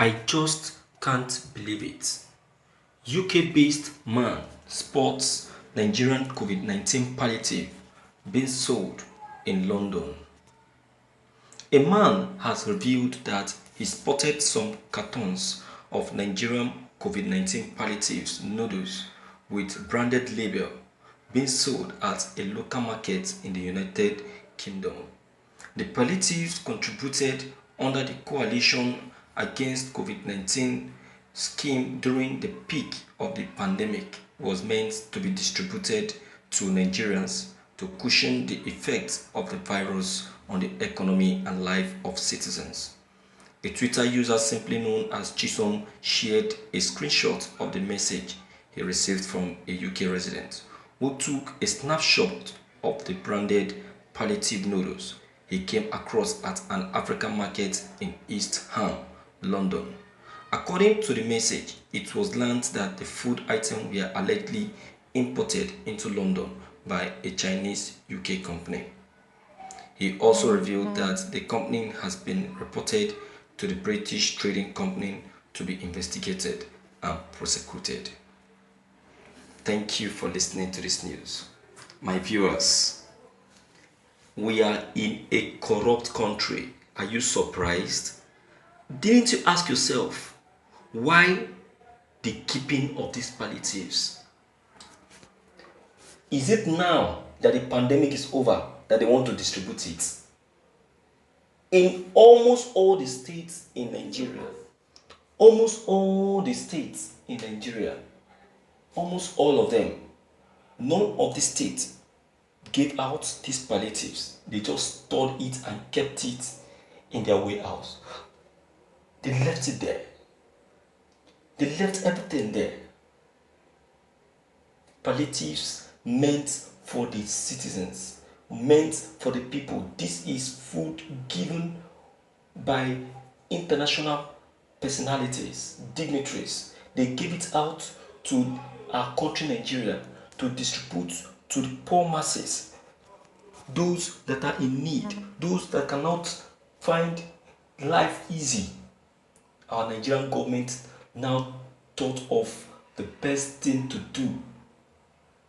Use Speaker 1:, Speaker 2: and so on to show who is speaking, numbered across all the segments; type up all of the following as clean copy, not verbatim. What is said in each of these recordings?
Speaker 1: I just can't believe it. UK-based man spots Nigerian COVID-19 palliative being sold in London. A man has revealed that he spotted some cartons of Nigerian COVID-19 palliatives noodles with branded label being sold at a local market in the United Kingdom. The palliatives contributed under the Coalition Against COVID-19 scheme during the peak of the pandemic was meant to be distributed to Nigerians to cushion the effects of the virus on the economy and life of citizens. A Twitter user simply known as Chisom shared a screenshot of the message he received from a UK resident who took a snapshot of the branded palliative noodles he came across at an African market in East Ham, London. According to the message, it was learned that the food items were allegedly imported into London by a Chinese UK company. He also revealed that the company has been reported to the British Trading Company to be investigated and prosecuted. Thank you for listening to this news. My viewers, we are in a corrupt country. Are you surprised? Didn't you ask yourself why the keeping of these palliatives? Is it now that the pandemic is over that they want to distribute it? In almost all the states in Nigeria, almost all the states in Nigeria, almost all of them, none of the states gave out these palliatives. They just stored it and kept it in their warehouse. They left it there. They left everything there. Palliatives meant for the citizens, meant for the people. This is food given by international personalities, dignitaries. They gave it out to our country, Nigeria, to distribute to the poor masses, those that are in need, those that cannot find life easy. Our Nigerian government now thought of the best thing to do,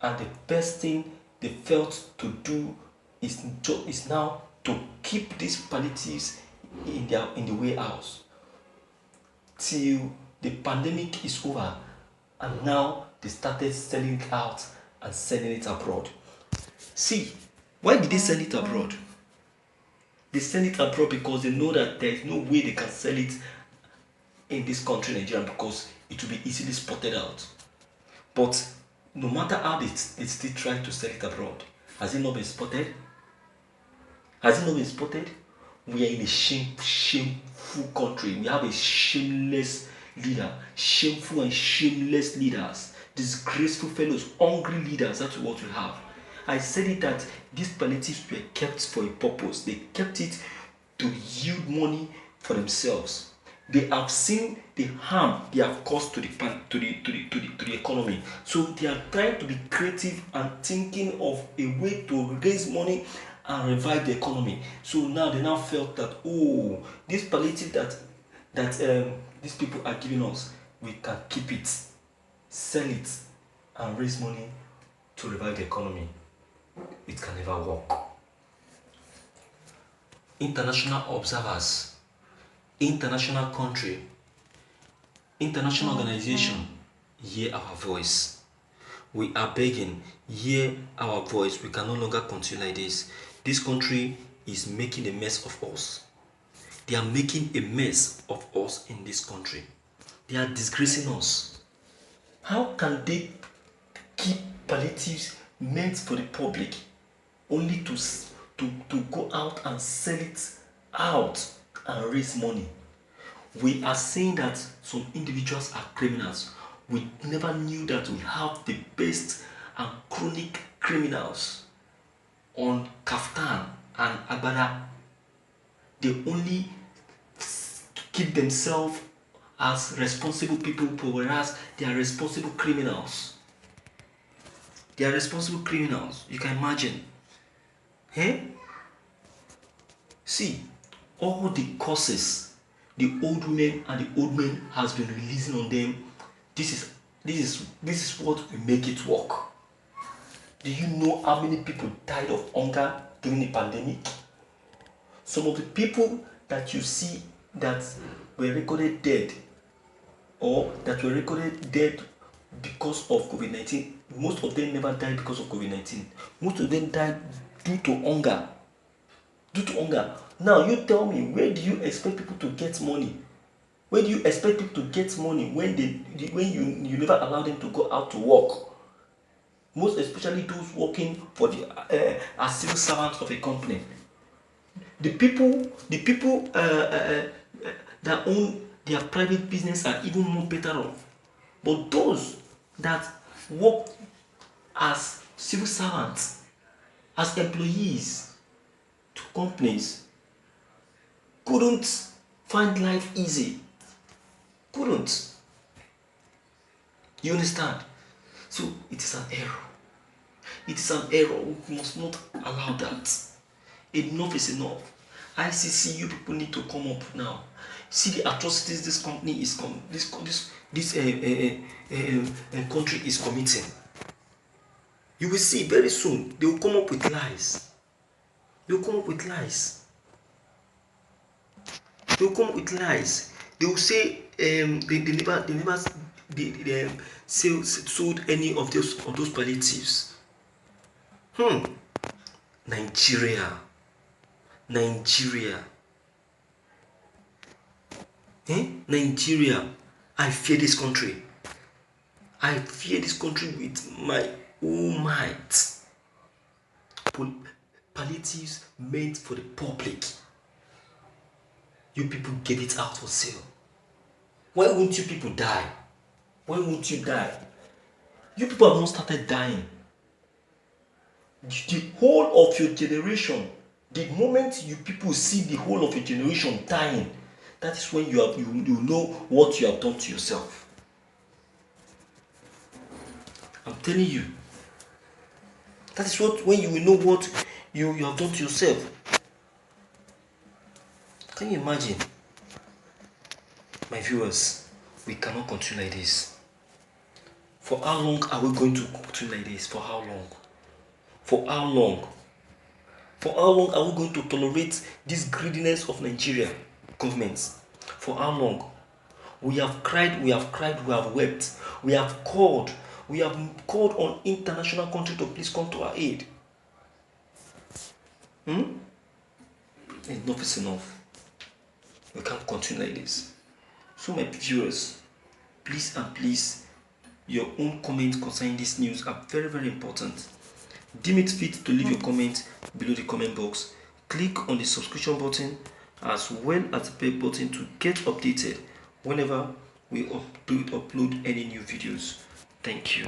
Speaker 1: and the best thing they felt to do is now to keep these palliatives in the warehouse till the pandemic is over, and now they started selling it out and selling it abroad. See, why did they sell it abroad? They sell it abroad because they know that there is no way they can sell it in this country, Nigeria, because it will be easily spotted out. But no matter how they still try to sell it abroad, has it not been spotted? Has it not been spotted? We are in a shameful country. We have a shameless leader, shameful and shameless leaders, disgraceful fellows, hungry leaders. That's what we have. I said it that these palliatives were kept for a purpose. They kept it to yield money for themselves. They have seen the harm they have caused to the economy. So they are trying to be creative and thinking of a way to raise money and revive the economy. So now they now felt that, oh, this palliative that these people are giving us, we can keep it, sell it, and raise money to revive the economy. It can never work. International observers, international country, international organization, hear our voice. We are begging, hear our voice. We can no longer continue like this. This country is making a mess of us. They are making a mess of us in this country. They are disgracing us. How can they keep palliatives meant for the public only to go out and sell it out and raise money? We are saying that some individuals are criminals. We never knew that we have the best and chronic criminals on Kaftan and Agbada. They only keep themselves as responsible people, whereas they are responsible criminals. They are responsible criminals. You can imagine. Hey? See, all the causes the old women and the old men has been releasing on them. This is what will make it work. Do you know how many people died of hunger during the pandemic? Some of the people that you see that were recorded dead or that were recorded dead because of COVID-19, most of them never died because of COVID-19. Most of them died due to hunger. Due to hunger. Now you tell me, where do you expect people to get money? Where do you expect people to get money when you never allow them to go out to work? Most especially those working for the as civil servants of a company. The people that own their private business are even more better off. But those that work as civil servants, as employees to companies, couldn't find life easy. Couldn't. You understand? So it is an error. It is an error. We must not allow that. Enough is enough. ICC, you people need to come up now. See the atrocities this company is country is committing. You will see very soon they will come up with lies. They will come up with lies. They will come up with lies. They will say they never sold any of those palliatives. Nigeria. Nigeria. I fear this country. I fear this country with my whole might. Palliatives meant for the public. You people gave it out for sale. Why won't you people die? Why won't you die? You people have not started dying. The whole of your generation, the moment you people see the whole of your generation dying, that is when you know what you have done to yourself. I'm telling you. That is when you will know what you have done to yourself. Can you imagine? My viewers, we cannot continue like this. For how long are we going to continue like this? For how long? For how long? For how long are we going to tolerate this greediness of Nigeria governments? For how long? We have cried, we have wept. We have called on international countries to please come to our aid. Enough is enough. We can't continue like this. So my viewers, please and please, your own comments concerning this news are very, very important. Deem it fit to leave your comment below the comment box. Click on the subscription button as well as the bell button to get updated whenever we upload any new videos. Thank you.